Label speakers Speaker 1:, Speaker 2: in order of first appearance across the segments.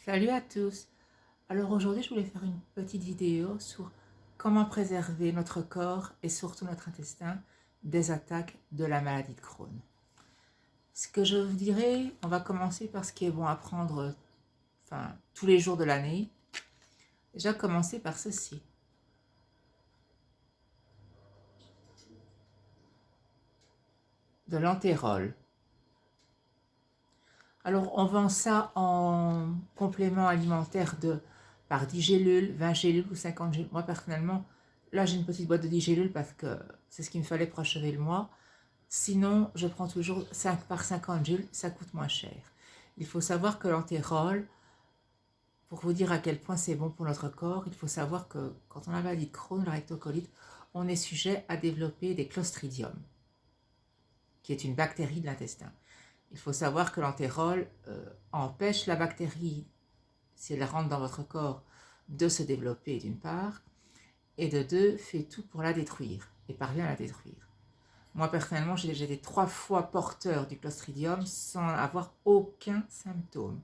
Speaker 1: Salut à tous. Alors aujourd'hui, je voulais faire une petite vidéo sur comment préserver notre corps et surtout notre intestin des attaques de la maladie de Crohn. Ce que je vous dirais, on va commencer par ce qui est bon à prendre tous les jours de l'année. Déjà commencer par ceci. De l'antérol. Alors on vend ça en complément alimentaire par 10 gélules, 20 gélules ou 50 gélules. Moi personnellement, là j'ai une petite boîte de 10 gélules parce que c'est ce qu'il me fallait pour achever le mois. Sinon, je prends toujours 5 par 50 gélules, ça coûte moins cher. Il faut savoir que l'antérol, pour vous dire à quel point c'est bon pour notre corps, il faut savoir que quand on a la maladie de Crohn, la rectocolite, on est sujet à développer des clostridium, qui est une bactérie de l'intestin. Il faut savoir que l'antérol empêche la bactérie, si elle rentre dans votre corps, de se développer d'une part, et de deux, fait tout pour la détruire, et parvient à la détruire. Moi, personnellement, j'ai été 3 fois porteur du clostridium sans avoir aucun symptôme.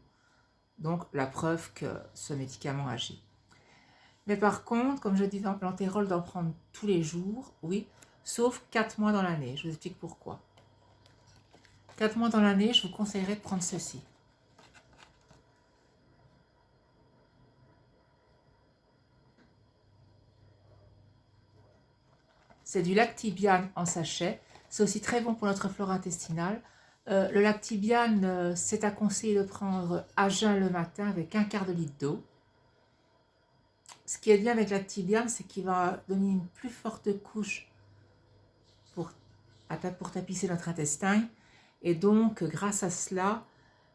Speaker 1: Donc, la preuve que ce médicament agit. Mais par contre, comme je dis, l'antérol d'en prendre tous les jours, oui, sauf 4 mois dans l'année. Je vous explique pourquoi. 4 mois dans l'année, je vous conseillerais de prendre ceci. C'est du lactibiane en sachet. C'est aussi très bon pour notre flore intestinale. Le lactibiane, c'est à conseiller de prendre à jeun le matin avec un quart de litre d'eau. Ce qui est bien avec lactibiane, c'est qu'il va donner une plus forte couche pour tapisser notre intestin. Et donc, grâce à cela,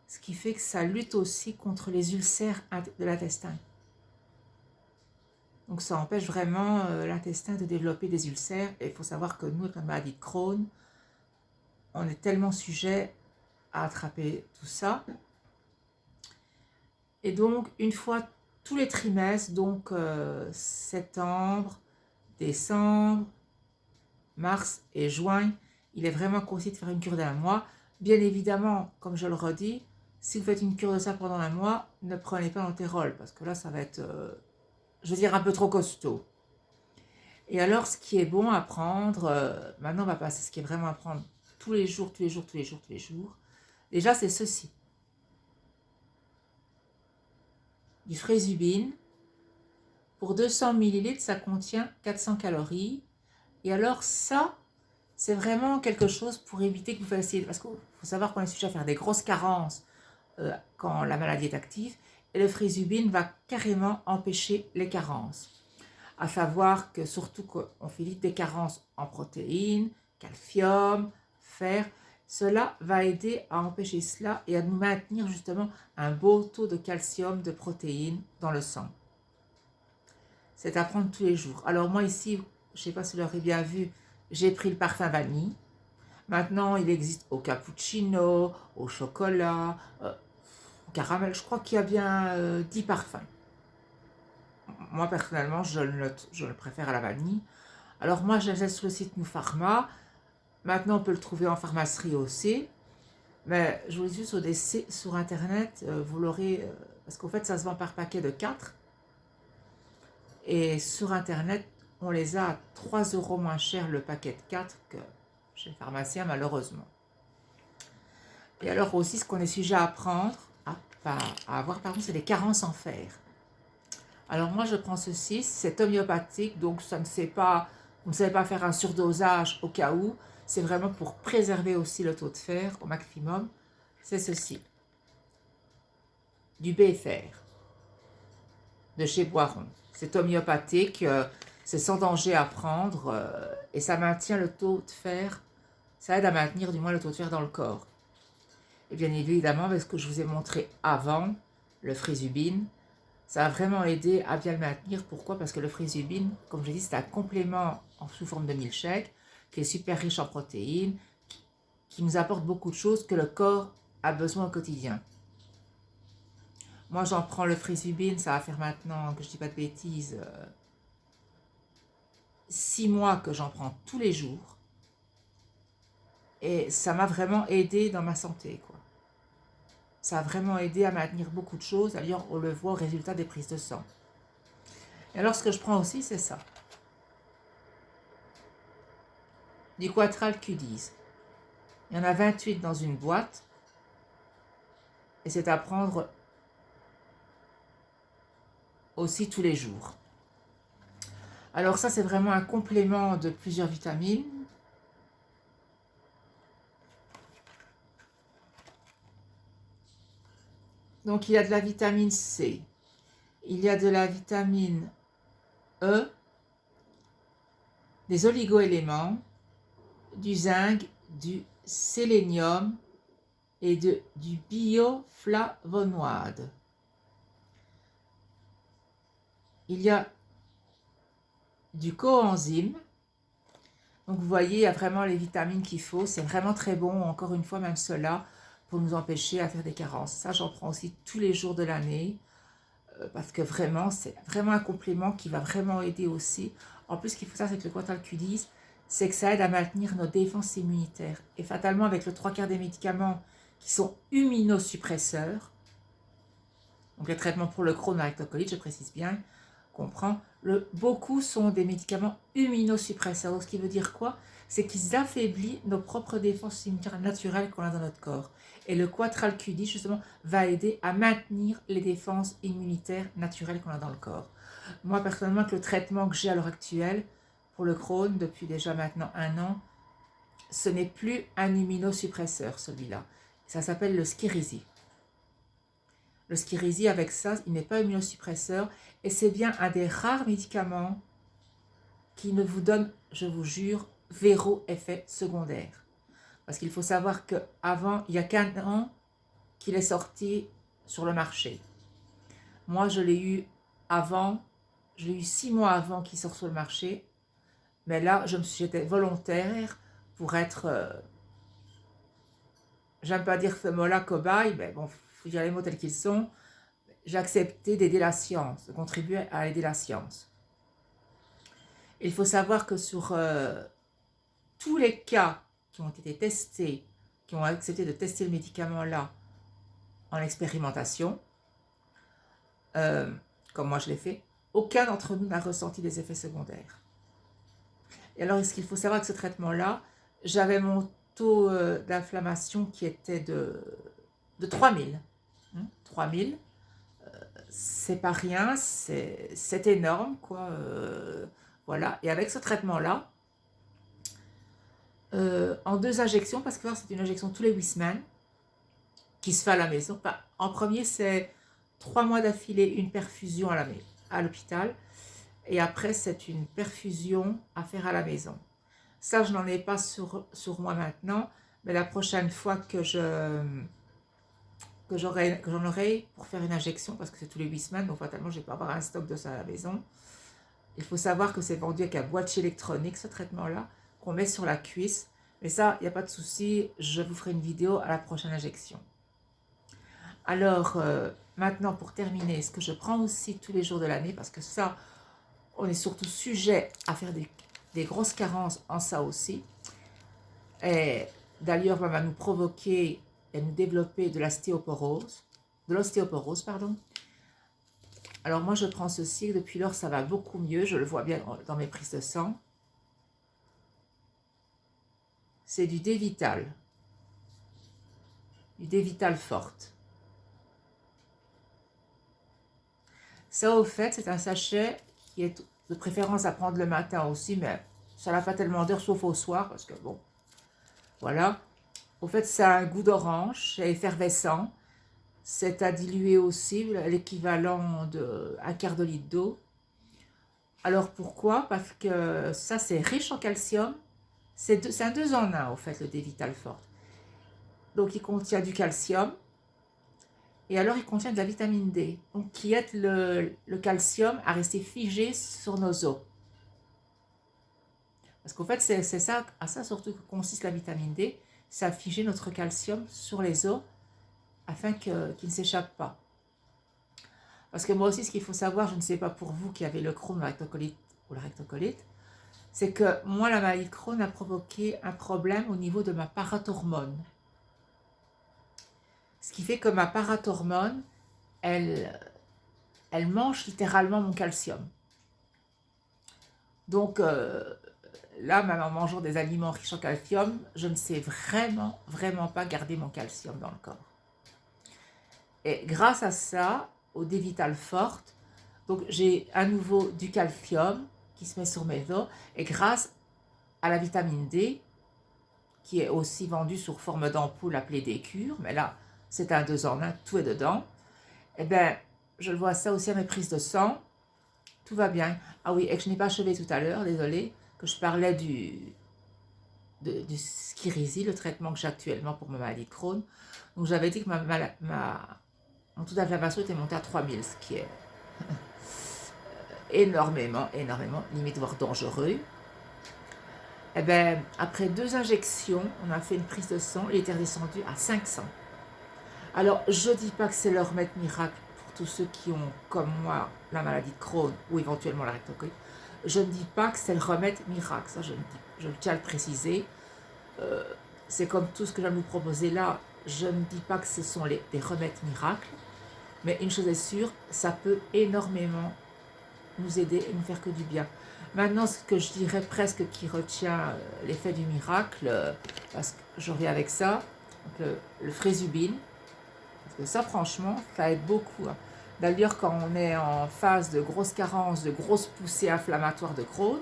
Speaker 1: ce qui fait que ça lutte aussi contre les ulcères de l'intestin. Donc ça empêche vraiment l'intestin de développer des ulcères. Et il faut savoir que nous, avec la maladie de Crohn, on est tellement sujet à attraper tout ça. Et donc, une fois tous les trimestres, donc septembre, décembre, mars et juin, il est vraiment conseillé de faire une cure d'un mois. Bien évidemment, comme je le redis, si vous faites une cure de ça pendant un mois, ne prenez pas l'antérol, parce que là, ça va être, je veux dire, un peu trop costaud. Et alors, ce qui est bon à prendre, maintenant on va passer ce qui est vraiment à prendre tous les jours, tous les jours, tous les jours, tous les jours. Déjà, c'est ceci. Du Frézubine. Pour 200 ml, ça contient 400 calories. Et alors ça, c'est vraiment quelque chose pour éviter que vous fassiez... Parce qu'il faut savoir qu'on est sujet à faire des grosses carences quand la maladie est active. Et le Frézubine va carrément empêcher les carences. À savoir que surtout qu'on fait vite des carences en protéines, calcium, fer. Cela va aider à empêcher cela et à nous maintenir justement un beau taux de calcium, de protéines dans le sang. C'est à prendre tous les jours. Alors moi ici, je ne sais pas si vous l'aurez bien vu, j'ai pris le parfum vanille. Maintenant, il existe au cappuccino, au chocolat, au caramel. Je crois qu'il y a bien 10 parfums. Moi, personnellement, je le préfère à la vanille. Alors moi, je l'achète sur le site Nous Pharma. Maintenant, on peut le trouver en pharmacie aussi. Mais je vous le dis, sur Internet, vous l'aurez... parce qu'en fait, ça se vend par paquet de 4. Et sur Internet, on les a à 3 € moins cher le paquet de 4 que chez le pharmacien, malheureusement. Et alors aussi, ce qu'on est sujet à prendre, à avoir, pardon, c'est les carences en fer. Alors moi, je prends ceci, c'est homéopathique, donc ça ne sait pas, vous ne savez pas faire un surdosage au cas où. C'est vraiment pour préserver aussi le taux de fer au maximum. C'est ceci, du BFR, de chez Boiron. C'est homéopathique, c'est sans danger à prendre et ça maintient le taux de fer, ça aide à maintenir du moins le taux de fer dans le corps. Et bien évidemment, avec ce que je vous ai montré avant, le Frézubine, ça a vraiment aidé à bien le maintenir. Pourquoi? Parce que le Frézubine, comme je dis, c'est un complément sous forme de milkshake qui est super riche en protéines, qui nous apporte beaucoup de choses que le corps a besoin au quotidien. Moi, j'en prends le Frézubine, ça va faire maintenant, que je ne dis pas de bêtises, 6 mois que j'en prends tous les jours. Et ça m'a vraiment aidé dans ma santé, quoi. Ça a vraiment aidé à maintenir beaucoup de choses. D'ailleurs, on le voit au résultat des prises de sang. Et alors, ce que je prends aussi, c'est ça. Du Quatral Q10. Il y en a 28 dans une boîte. Et c'est à prendre aussi tous les jours. Alors ça, c'est vraiment un complément de plusieurs vitamines. Donc, il y a de la vitamine C. Il y a de la vitamine E, des oligoéléments, du zinc, du sélénium et du bioflavonoïde. Il y a du coenzyme. Donc vous voyez, il y a vraiment les vitamines qu'il faut. C'est vraiment très bon, encore une fois, même cela, pour nous empêcher à faire des carences. Ça, j'en prends aussi tous les jours de l'année, parce que vraiment, c'est vraiment un complément qui va vraiment aider aussi. En plus, ce qu'il faut savoir, c'est que le Quatral Q10, c'est que ça aide à maintenir nos défenses immunitaires. Et fatalement, avec le 3/4 des médicaments qui sont immunosuppresseurs, donc les traitements pour le Crohn avec rectocolite, je précise bien, qu'on prend, beaucoup sont des médicaments immunosuppresseurs. Donc, ce qui veut dire quoi? C'est qu'ils affaiblissent nos propres défenses immunitaires naturelles qu'on a dans notre corps. Et le Quatral Q10, justement, va aider à maintenir les défenses immunitaires naturelles qu'on a dans le corps. Moi, personnellement, avec le traitement que j'ai à l'heure actuelle, pour le Crohn, depuis déjà maintenant 1 an, ce n'est plus un immunosuppresseur, celui-là. Ça s'appelle le Skyrizi. Le Skyrizi, avec ça, il n'est pas immunosuppresseur et c'est bien un des rares médicaments qui ne vous donne, je vous jure, zéro effet secondaire. Parce qu'il faut savoir qu'avant, il y a qu'1 an qu'il est sorti sur le marché. Moi, je l'ai eu avant, je l'ai eu 6 mois avant qu'il sorte sur le marché. Mais là, j'étais volontaire pour être, j'aime pas dire ce mot-là, cobaye, mais bon, il faut dire les mots tels qu'ils sont. J'ai accepté d'aider la science, de contribuer à aider la science. Il faut savoir que sur tous les cas qui ont été testés, qui ont accepté de tester le médicament-là en expérimentation, comme moi je l'ai fait, aucun d'entre nous n'a ressenti des effets secondaires. Et alors, ce qu'il faut savoir avec ce traitement-là, j'avais mon taux d'inflammation qui était de 3000. 3000, c'est pas rien, c'est énorme, quoi. Voilà. Et avec ce traitement-là, en 2 injections, parce que c'est une injection tous les 8 semaines, qui se fait à la maison. Enfin, en premier, c'est 3 mois d'affilée, une perfusion à l'hôpital. Et après, c'est une perfusion à faire à la maison. Ça, je n'en ai pas sur moi maintenant, mais la prochaine fois que j'en aurai pour faire une injection, parce que c'est tous les 8 semaines, donc fatalement, je ne vais pas avoir un stock de ça à la maison. Il faut savoir que c'est vendu avec un boîtier électronique, ce traitement-là, qu'on met sur la cuisse. Mais ça, il n'y a pas de souci, je vous ferai une vidéo à la prochaine injection. Alors, maintenant, pour terminer, ce que je prends aussi tous les jours de l'année, parce que ça, on est surtout sujet à faire des grosses carences en ça aussi. Et d'ailleurs, ça va nous provoquer et nous développer de l'ostéoporose, pardon. Alors moi, je prends ceci, depuis lors, ça va beaucoup mieux, je le vois bien dans mes prises de sang. C'est du D-Vital forte. Ça, au fait, c'est un sachet qui est de préférence à prendre le matin aussi, mais ça n'a pas tellement d'heure, sauf au soir, parce que bon, voilà. Au fait, ça a un goût d'orange, c'est effervescent. C'est à diluer aussi, l'équivalent d'1 quart de litre d'eau. Alors pourquoi? Parce que ça, c'est riche en calcium. C'est un 2 en 1, au fait, le D-Vital Forte. Donc, il contient du calcium. Et alors, il contient de la vitamine D, donc qui aide le calcium à rester figé sur nos os. Parce qu'en fait, c'est ça, à ça surtout que consiste la vitamine D, c'est à figer notre calcium sur les os afin qu'il ne s'échappe pas. Parce que moi aussi, ce qu'il faut savoir, je ne sais pas pour vous qui avez le Crohn, ou la rectocolite, c'est que moi, la maladie de Crohn a provoqué un problème au niveau de ma parathormone. Ce qui fait que ma parathormone, elle, elle mange littéralement mon calcium. Donc là, même en mangeant des aliments riches en calcium, je ne sais vraiment pas garder mon calcium dans le corps. Et grâce à ça, au D-Vital Forte, donc j'ai à nouveau du calcium qui se met sur mes os, et grâce à la vitamine D, qui est aussi vendue sous forme d'ampoule appelée Décure, mais là, c'est un 2 en 1, tout est dedans, et bien, je le vois ça aussi à mes prises de sang, tout va bien. Ah oui, et que je n'ai pas achevé tout à l'heure, désolé, que je parlais du Skyrizi, le traitement que j'ai actuellement pour ma maladie de Crohn. Donc j'avais dit que mon taux d'inflammation était monté à 3000, ce qui est énormément, limite voire dangereux. Et bien, après 2 injections, on a fait une prise de sang, il était redescendu à 500. Alors, je ne dis pas que c'est le remède miracle pour tous ceux qui ont, comme moi, la maladie de Crohn ou éventuellement la rectocolite. Je ne dis pas que c'est le remède miracle, ça je tiens à le préciser. C'est comme tout ce que je viens de vous proposer là, je ne dis pas que ce sont des remèdes miracles, mais une chose est sûre, ça peut énormément nous aider et nous faire que du bien. Maintenant, ce que je dirais presque qui retient l'effet du miracle, parce que je reviens avec ça, le Frézubine, parce que ça franchement, ça aide beaucoup. Hein. D'ailleurs, quand on est en phase de grosse carence, de grosses poussées inflammatoires de Crohn,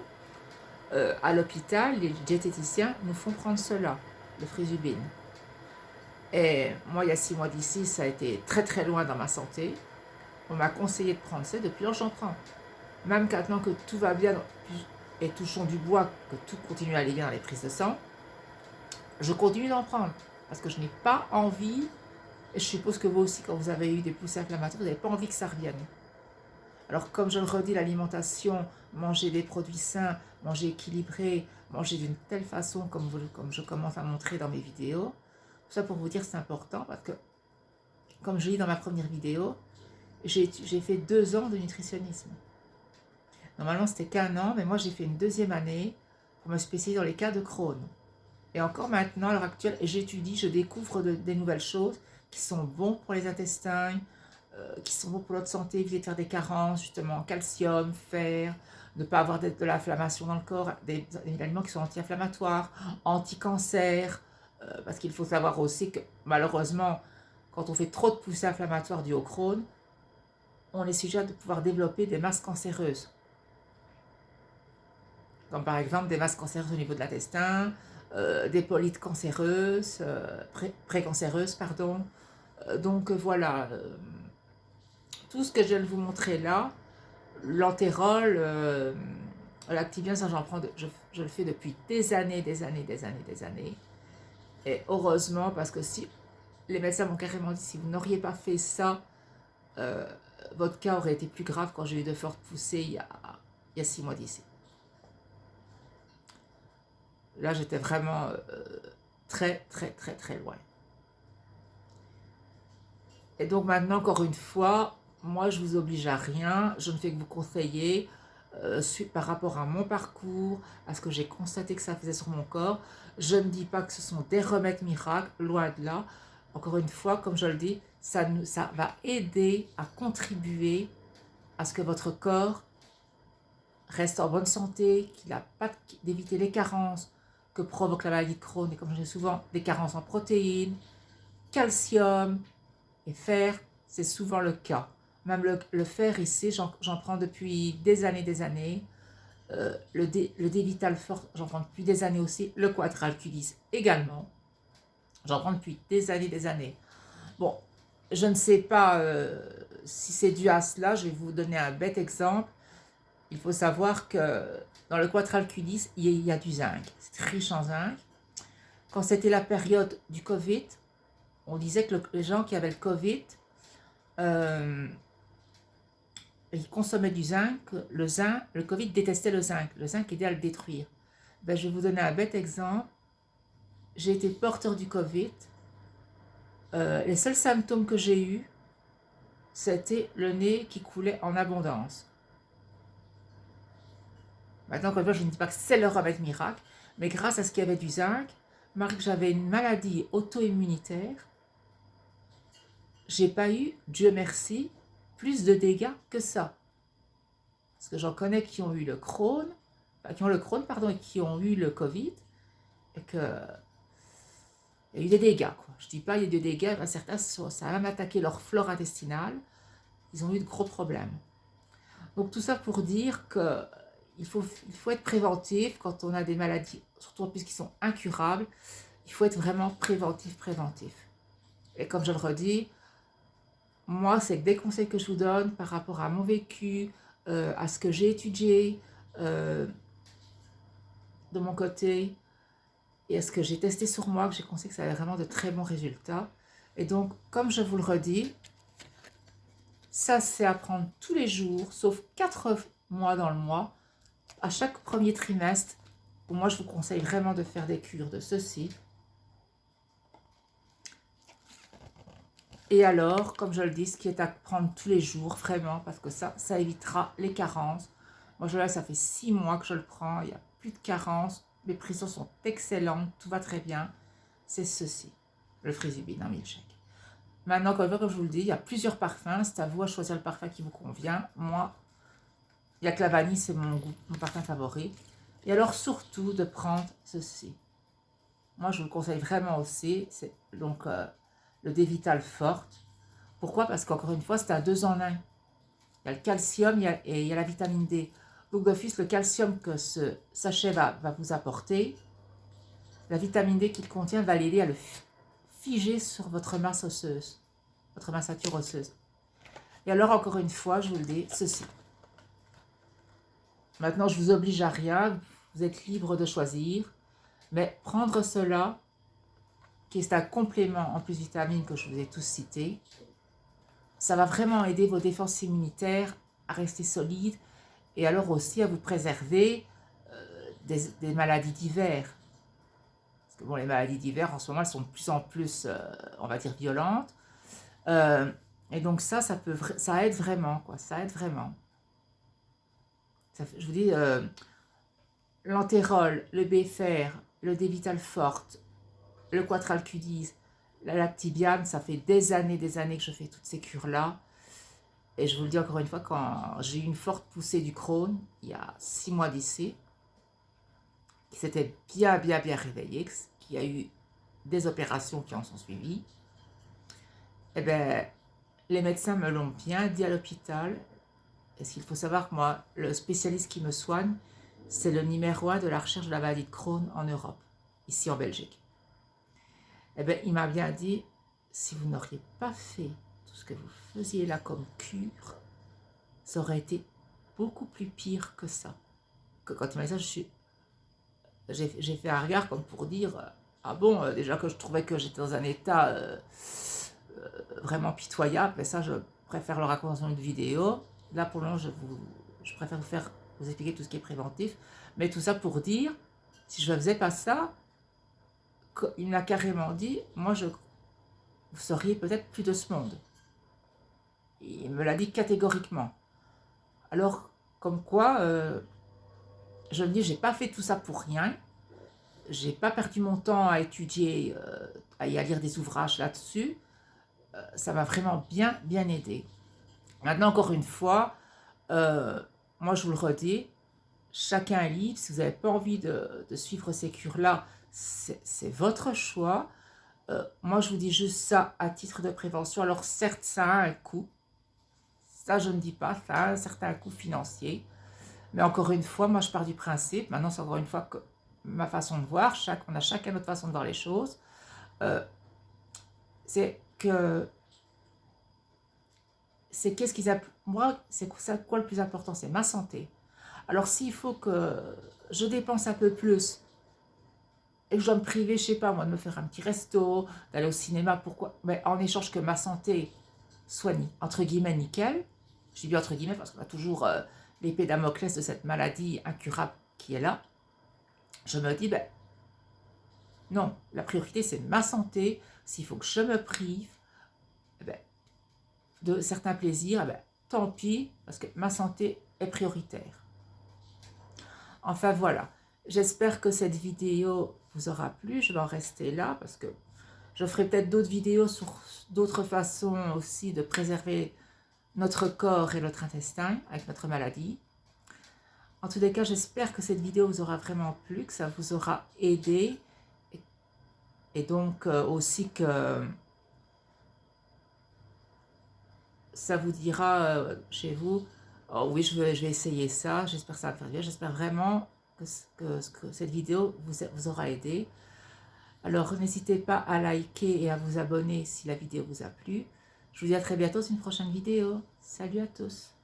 Speaker 1: à l'hôpital, les diététiciens nous font prendre cela, le Frézubine. Et moi, il y a 6 mois d'ici, ça a été très loin dans ma santé. On m'a conseillé de prendre ça, depuis lors j'en prends. Même maintenant que tout va bien, et touchons du bois, que tout continue à aller bien dans les prises de sang, je continue d'en prendre. Parce que je n'ai pas envie, et je suppose que vous aussi, quand vous avez eu des poussées inflammatoires, vous n'avez pas envie que ça revienne. Alors, comme je le redis, l'alimentation, manger des produits sains, manger équilibré, manger d'une telle façon comme je commence à montrer dans mes vidéos, tout ça pour vous dire que c'est important, parce que, comme je dis dans ma première vidéo, j'ai fait 2 ans de nutritionnisme. Normalement, c'était qu'1 an, mais moi, j'ai fait une 2e année pour me spécialiser dans les cas de Crohn. Et encore maintenant, à l'heure actuelle, j'étudie, je découvre des nouvelles choses qui sont bons pour les intestins, qui sont bons pour notre santé, éviter de faire des carences, justement, calcium, fer, ne pas avoir de l'inflammation dans le corps, des aliments qui sont anti-inflammatoires, anti-cancer, parce qu'il faut savoir aussi que, malheureusement, quand on fait trop de poussées inflammatoires dues au Crohn, on est sujet de pouvoir développer des masses cancéreuses. Comme par exemple des masses cancéreuses au niveau de l'intestin, des polytes cancéreuses, précancéreuses, pardon. Donc voilà, tout ce que je viens de vous montrer là, l'antérol, l'activien, ça je le fais depuis des années. Et heureusement, parce que si les médecins m'ont carrément dit, si vous n'auriez pas fait ça, votre cas aurait été plus grave quand j'ai eu de fortes poussées il y a 6 mois d'ici. Là, j'étais vraiment très loin. Et donc maintenant, encore une fois, moi, je vous oblige à rien. Je ne fais que vous conseiller par rapport à mon parcours, à ce que j'ai constaté que ça faisait sur mon corps. Je ne dis pas que ce sont des remèdes miracles, loin de là. Encore une fois, comme je le dis, ça va aider à contribuer à ce que votre corps reste en bonne santé, qu'il n'a pas d'éviter les carences que provoque la maladie de Crohn, et comme je dis souvent, des carences en protéines, calcium et fer, c'est souvent le cas. Même le fer ici, j'en prends depuis des années. Le D-Vital Forte, j'en prends depuis des années aussi. Le Quadralculis également. J'en prends depuis des années. Bon, je ne sais pas si c'est dû à cela. Je vais vous donner un bête exemple. Il faut savoir que dans le Quadralculis, il y a du zinc. C'est riche en zinc. Quand c'était la période du Covid, on disait que les gens qui avaient le Covid, ils consommaient du zinc. Le Covid détestait le zinc. Le zinc aidait à le détruire. Ben, je vais vous donner un bête exemple. J'ai été porteur du Covid. Les seuls symptômes que j'ai eus, c'était le nez qui coulait en abondance. Maintenant, encore une fois, je ne dis pas que c'est le remède miracle, mais grâce à ce qu'il y avait du zinc, malgré que j'avais une maladie auto-immunitaire, j'ai pas eu, Dieu merci, plus de dégâts que ça. Parce que j'en connais qui ont eu le Crohn, pardon, et qui ont eu le Covid, et que il y a eu des dégâts, quoi. Je dis pas il y a eu des dégâts, ben, certains, ça a même attaqué leur flore intestinale, ils ont eu de gros problèmes. Donc tout ça pour dire que il faut être préventif quand on a des maladies, surtout en plus qui sont incurables, il faut être vraiment préventif. Et comme je le redis, moi, c'est des conseils que je vous donne par rapport à mon vécu, à ce que j'ai étudié de mon côté, et à ce que j'ai testé sur moi, que j'ai constaté que ça avait vraiment de très bons résultats. Et donc, comme je vous le redis, ça c'est à prendre tous les jours, sauf 4 mois dans le mois, à chaque premier trimestre, où moi je vous conseille vraiment de faire des cures de ceci. Et alors, comme je le dis, ce qui est à prendre tous les jours, vraiment, parce que ça évitera les carences. Moi, ça fait 6 mois que je le prends, il n'y a plus de carences, mes prises sont excellentes, tout va très bien. C'est ceci, le Frisibine en milkshake. Maintenant, comme je vous le dis, il y a plusieurs parfums, c'est à vous à choisir le parfum qui vous convient. Moi, il n'y a que la vanille, c'est mon parfum favori. Et alors, surtout, de prendre ceci. Moi, je vous le conseille vraiment aussi, c'est donc le D-Vital Forte. Pourquoi? Parce qu'encore une fois, c'est un 2 en 1. Il y a le calcium et il y a la vitamine D. Donc d'office, le calcium que ce sachet va vous apporter, la vitamine D qu'il contient va l'aider à le figer sur votre masse osseuse, votre massature osseuse. Et alors, encore une fois, je vous le dis, ceci. Maintenant, je vous oblige à rien, vous êtes libre de choisir, mais prendre cela, qui est un complément en plus vitamines que je vous ai tous cités, ça va vraiment aider vos défenses immunitaires à rester solides et alors aussi à vous préserver des maladies d'hiver. Parce que bon, les maladies d'hiver, en ce moment, elles sont de plus en plus, on va dire, violentes. Et donc ça aide vraiment, quoi. Ça aide vraiment. Je vous dis, l'antérol, le B-fer, le D-Vital Forte, le Quatralcudise, la Lactibiane, ça fait des années que je fais toutes ces cures-là. Et je vous le dis encore une fois, quand j'ai eu une forte poussée du Crohn, il y a 6 mois d'ici, qui s'était bien réveillé, qui a eu des opérations qui en sont suivies, eh bien, les médecins me l'ont bien dit à l'hôpital. Et ce qu'il faut savoir que moi, le spécialiste qui me soigne, c'est le numéro 1 de la recherche de la maladie de Crohn en Europe, ici en Belgique. Eh bien, il m'a bien dit, si vous n'auriez pas fait tout ce que vous faisiez là comme cure, ça aurait été beaucoup plus pire que ça. Que quand il m'a dit ça, j'ai fait un regard comme pour dire, ah bon, déjà que je trouvais que j'étais dans un état vraiment pitoyable, mais ça, je préfère le raconter dans une vidéo. Là, pour le moment, je préfère vous expliquer tout ce qui est préventif. Mais tout ça pour dire, si je ne faisais pas ça, il m'a carrément dit, moi, vous seriez peut-être plus de ce monde. Il me l'a dit catégoriquement. Alors, comme quoi, je me dis, j'ai pas fait tout ça pour rien. J'ai pas perdu mon temps à étudier, à lire des ouvrages là-dessus. Ça m'a vraiment bien aidé. Maintenant, encore une fois, moi je vous le redis, chacun est libre. Si vous n'avez pas envie de suivre ces cures-là, c'est votre choix. Moi je vous dis juste ça à titre de prévention. Alors certes, ça a un coût. Ça, je ne dis pas, ça a un certain coût financier. Mais encore une fois, moi je pars du principe, maintenant c'est encore une fois que ma façon de voir, on a chacun notre façon de voir les choses, c'est que qu'est-ce qu'ils appellent, moi, c'est quoi le plus important? C'est ma santé. Alors s'il faut que je dépense un peu plus et que je dois me priver, je sais pas moi, de me faire un petit resto, d'aller au cinéma, pourquoi? Mais en échange que ma santé soit entre guillemets nickel, je dis bien entre guillemets parce qu'on a toujours l'épée Damoclès de cette maladie incurable qui est là, je me dis, ben non, la priorité c'est ma santé, s'il faut que je me prive ben, de certains plaisirs, ben, tant pis, parce que ma santé est prioritaire. Enfin voilà, j'espère que cette vidéo vous aura plu, je vais en rester là parce que Je ferai peut-être d'autres vidéos sur d'autres façons aussi de préserver notre corps et notre intestin avec notre maladie. En tous les cas, j'espère que cette vidéo vous aura vraiment plu, que ça vous aura aidé et donc aussi que ça vous dira chez vous, oh oui, je vais essayer ça, j'espère que ça va me faire bien, j'espère vraiment que cette vidéo vous aura aidé. Alors n'hésitez pas à liker et à vous abonner si la vidéo vous a plu. Je vous dis à très bientôt sur une prochaine vidéo. Salut à tous!